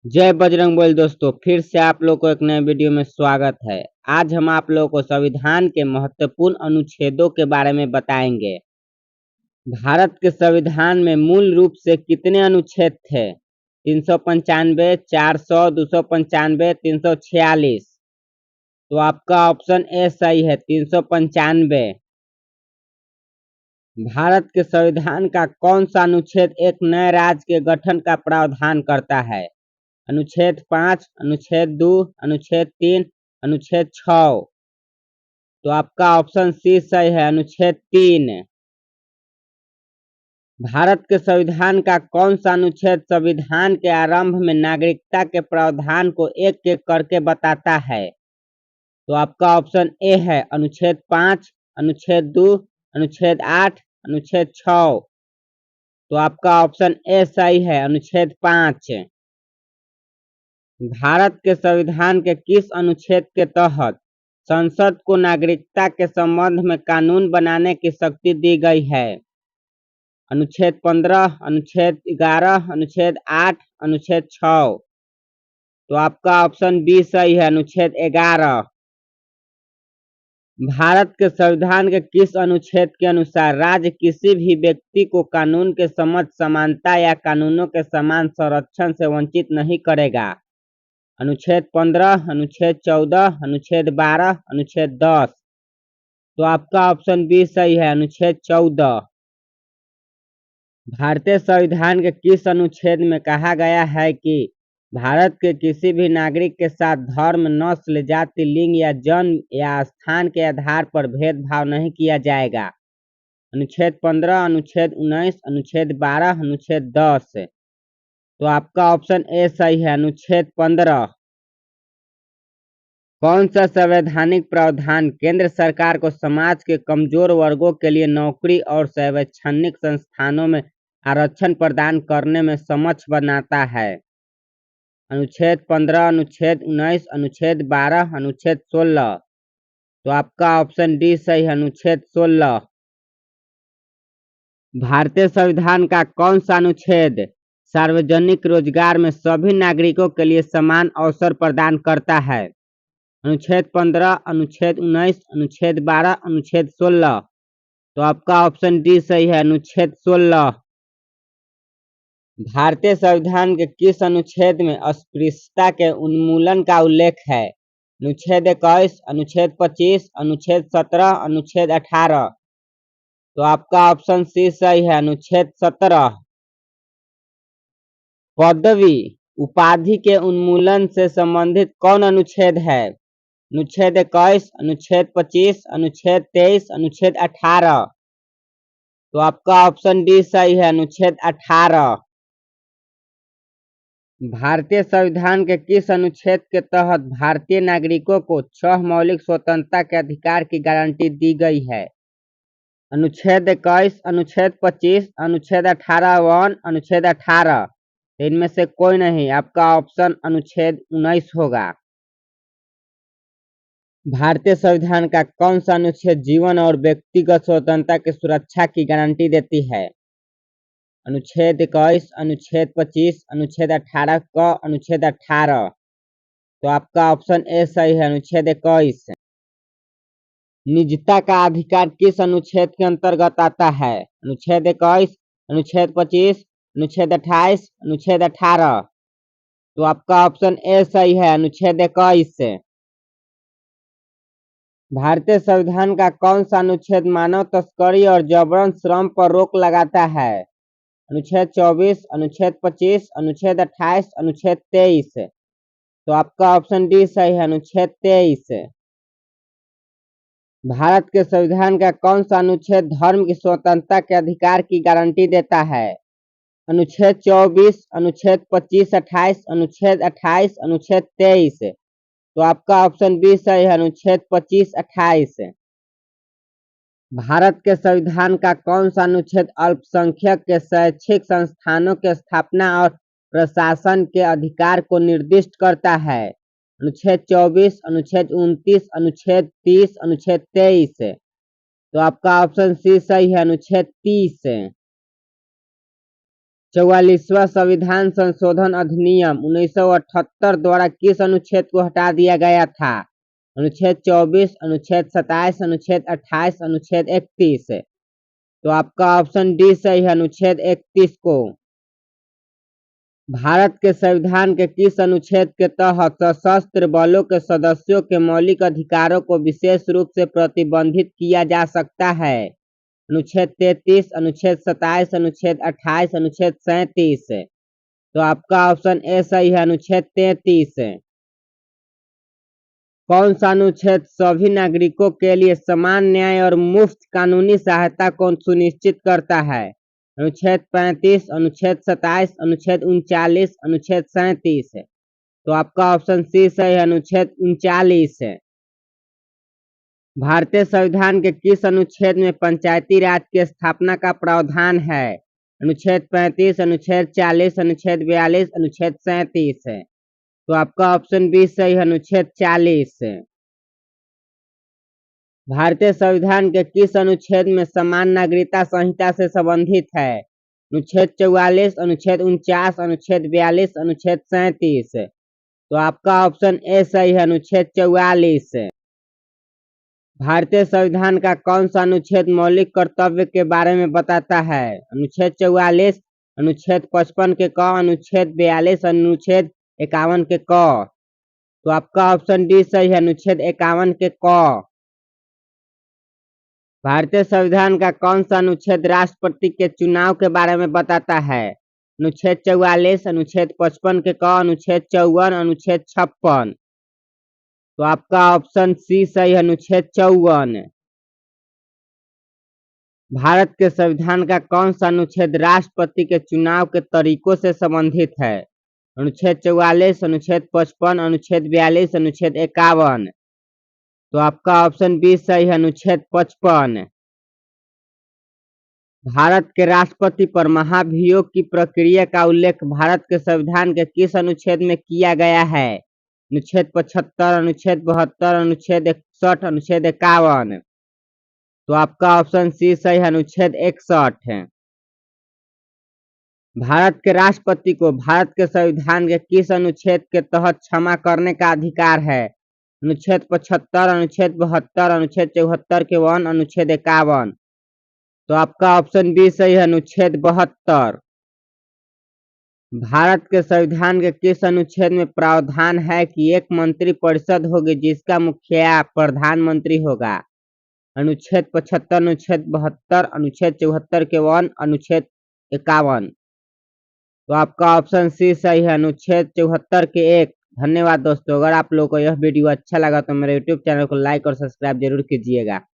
जय बजरंगबली दोस्तों, फिर से आप लोग को एक नए वीडियो में स्वागत है। आज हम आप लोगों को संविधान के महत्वपूर्ण अनुच्छेदों के बारे में बताएंगे। भारत के संविधान में मूल रूप से कितने अनुच्छेद थे? 395, 400, 295, 346। तो आपका ऑप्शन ए सही है, 395। भारत के संविधान का कौन सा अनुच्छेद एक नए राज्य के गठन का प्रावधान करता है? अनुच्छेद 5, अनुच्छेद 2, अनुच्छेद 3, अनुच्छेद 6। तो आपका ऑप्शन सी सही है, अनुच्छेद 3। भारत के संविधान का कौन सा अनुच्छेद संविधान के आरंभ में नागरिकता के प्रावधान को एक एक करके बताता है? तो आपका ऑप्शन ए है, अनुच्छेद 5, अनुच्छेद 2, अनुच्छेद 8, अनुच्छेद 6। तो आपका ऑप्शन ए सही है, अनुच्छेद 5। भारत के संविधान के किस अनुच्छेद के तहत संसद को नागरिकता के संबंध में कानून बनाने की शक्ति दी गई है? अनुच्छेद 15, अनुच्छेद 11, अनुच्छेद 8, अनुच्छेद 6। तो आपका ऑप्शन बी सही है, अनुच्छेद 11। भारत के संविधान के किस अनुच्छेद के अनुसार राज्य किसी भी व्यक्ति को कानून के समझ, समानता या कानूनों के समान संरक्षण से वंचित नहीं करेगा? अनुच्छेद 15, अनुच्छेद 14, अनुच्छेद 12, अनुच्छेद 10। तो आपका ऑप्शन बी सही है, अनुच्छेद 14। भारतीय संविधान के किस अनुच्छेद में कहा गया है कि भारत के किसी भी नागरिक के साथ धर्म, नस्ल, जाति, लिंग या जन्म या स्थान के आधार पर भेदभाव नहीं किया जाएगा? अनुच्छेद 15, अनुच्छेद 19, अनुच्छेद 12, अनुच्छेद 10। तो आपका ऑप्शन ए सही है, अनुच्छेद 15। कौन सा संवैधानिक प्रावधान केंद्र सरकार को समाज के कमजोर वर्गों के लिए नौकरी और शैक्षणिक संस्थानों में आरक्षण प्रदान करने में सक्षम बनाता है? अनुच्छेद 15, अनुच्छेद 19, अनुच्छेद 12, अनुच्छेद 16। तो आपका ऑप्शन डी सही है, अनुच्छेद 16। भारतीय संविधान का कौन सा अनुच्छेद सार्वजनिक रोजगार में सभी नागरिकों के लिए समान अवसर प्रदान करता है? अनुच्छेद 15, अनुच्छेद 19, अनुच्छेद 12, अनुच्छेद 16। तो आपका ऑप्शन डी सही है, अनुच्छेद 16। भारतीय संविधान के किस अनुच्छेद में अस्पृश्यता के उन्मूलन का उल्लेख है? अनुच्छेद 21, अनुच्छेद 25, अनुच्छेद 17, अनुच्छेद 18। तो आपका ऑप्शन सी सही है, अनुच्छेद 17। पदवी उपाधि के उन्मूलन से संबंधित कौन अनुच्छेद है? अनुच्छेद 21, अनुच्छेद 25, अनुच्छेद 23, अनुच्छेद 18। तो आपका ऑप्शन डी सही है, अनुच्छेद 18। भारतीय संविधान के किस अनुच्छेद के तहत भारतीय नागरिकों को 6 मौलिक स्वतंत्रता के अधिकार की गारंटी दी गई है? अनुच्छेद 21, अनुच्छेद 25, अनुच्छेद 18(1), अनुच्छेद 18। इनमें से कोई नहीं, आपका ऑप्शन अनुच्छेद 19 होगा। भारतीय संविधान का कौन सा अनुच्छेद जीवन और व्यक्तिगत स्वतंत्रता की सुरक्षा की गारंटी देती है? अनुच्छेद 21, अनुच्छेद 25, अनुच्छेद 18 क, अनुच्छेद 18। तो आपका ऑप्शन ए सही है, अनुच्छेद 21। निजता का अधिकार किस अनुच्छेद के अंतर्गत आता है? अनुच्छेद 21, अनुच्छेद 25, अनुच्छेद 28, अनुच्छेद 18। तो आपका ऑप्शन ए सही है, अनुच्छेद 21। भारतीय संविधान का कौन सा अनुच्छेद मानव तस्करी और जबरन श्रम पर रोक लगाता है? अनुच्छेद 24, अनुच्छेद 25, अनुच्छेद 28, अनुच्छेद 23। तो आपका ऑप्शन डी सही है, अनुच्छेद 23। भारत के संविधान का कौन सा अनुच्छेद धर्म की स्वतंत्रता के अधिकार की गारंटी देता है? अनुच्छेद 24, अनुच्छेद 25, 28, अनुच्छेद 28, अनुच्छेद 23। तो आपका ऑप्शन बी सही है, अनुच्छेद 25, 28। भारत के संविधान का कौन सा अनुच्छेद अल्पसंख्यक के शैक्षिक संस्थानों के स्थापना और प्रशासन के अधिकार को निर्दिष्ट करता है? अनुच्छेद 24, अनुच्छेद 29, अनुच्छेद 30, अनुच्छेद 23। तो आपका ऑप्शन सी सही है, अनुच्छेद 30। 44वां संविधान संशोधन अधिनियम 1978 द्वारा किस अनुच्छेद को हटा दिया गया था? अनुच्छेद 24, अनुच्छेद 27, अनुच्छेद 28, अनुच्छेद 31। तो आपका ऑप्शन डी सही है, अनुच्छेद 31 को। भारत के संविधान के किस अनुच्छेद के तहत सशस्त्र बलों के सदस्यों के मौलिक अधिकारों को विशेष रूप से प्रतिबंधित किया जा सकता है? अनुच्छेद 33, अनुच्छेद 27, अनुच्छेद 28, अनुच्छेद 37। तो आपका ऑप्शन ए सही है, अनुच्छेद 33। कौन सा अनुच्छेद सभी नागरिकों के लिए समान न्याय और मुफ्त कानूनी सहायता को सुनिश्चित करता है? अनुच्छेद 35, अनुच्छेद 27, अनुच्छेद 39, अनुच्छेद 37। तो आपका ऑप्शन सी सही है, अनुच्छेद 39। भारतीय संविधान के किस अनुच्छेद में पंचायती राज की स्थापना का प्रावधान है? अनुच्छेद 35, अनुच्छेद 40, अनुच्छेद 42, अनुच्छेद 37। तो आपका ऑप्शन बी सही है, अनुच्छेद 40। भारतीय संविधान के किस अनुच्छेद में समान नागरिकता संहिता से संबंधित है? अनुच्छेद 44, अनुच्छेद 49, अनुच्छेद 42, अनुच्छेद 37। तो आपका ऑप्शन ए सही है, अनुच्छेद 44। भारतीय संविधान का कौन सा अनुच्छेद मौलिक कर्तव्य के बारे में बताता है? अनुच्छेद 44, अनुच्छेद 55 के क, अनुच्छेद 42, अनुच्छेद 51 के क। तो आपका ऑप्शन डी सही है, अनुच्छेद 51 के क। भारतीय संविधान का कौन सा अनुच्छेद राष्ट्रपति के चुनाव के बारे में बताता है? अनुच्छेद 44, अनुच्छेद 55 के क, अनुच्छेद 54, अनुच्छेद 56। तो आपका ऑप्शन सी सही है, अनुच्छेद 54। भारत के संविधान का कौन सा अनुच्छेद राष्ट्रपति के चुनाव के तरीकों से संबंधित है? अनुच्छेद 44, अनुच्छेद 55, अनुच्छेद 42, अनुच्छेद 51। तो आपका ऑप्शन बी सही है, अनुच्छेद 55। भारत के राष्ट्रपति पर महाभियोग की प्रक्रिया का उल्लेख भारत के संविधान के किस अनुच्छेद में किया गया है? अनुच्छेद 75, अनुच्छेद 72, अनुच्छेद 61, अनुच्छेद 51। तो आपका ऑप्शन सी सही है, अनुच्छेद 61 है। भारत के राष्ट्रपति को भारत के संविधान के किस अनुच्छेद के तहत क्षमा करने का अधिकार है? अनुच्छेद 75, अनुच्छेद 72, अनुच्छेद 74 के 1, अनुच्छेद 51। तो आपका ऑप्शन बी सही है, अनुच्छेद 72। भारत के संविधान के किस अनुच्छेद में प्रावधान है कि एक मंत्री परिषद होगी जिसका मुखिया प्रधानमंत्री होगा? अनुच्छेद 75, अनुच्छेद 72, अनुच्छेद 74 के 1, अनुच्छेद 51। तो आपका ऑप्शन सी सही है, अनुच्छेद 74 के 1। धन्यवाद दोस्तों। अगर आप लोगों को यह वीडियो अच्छा लगा तो मेरे YouTube चैनल को लाइक और सब्सक्राइब जरूर कीजिएगा।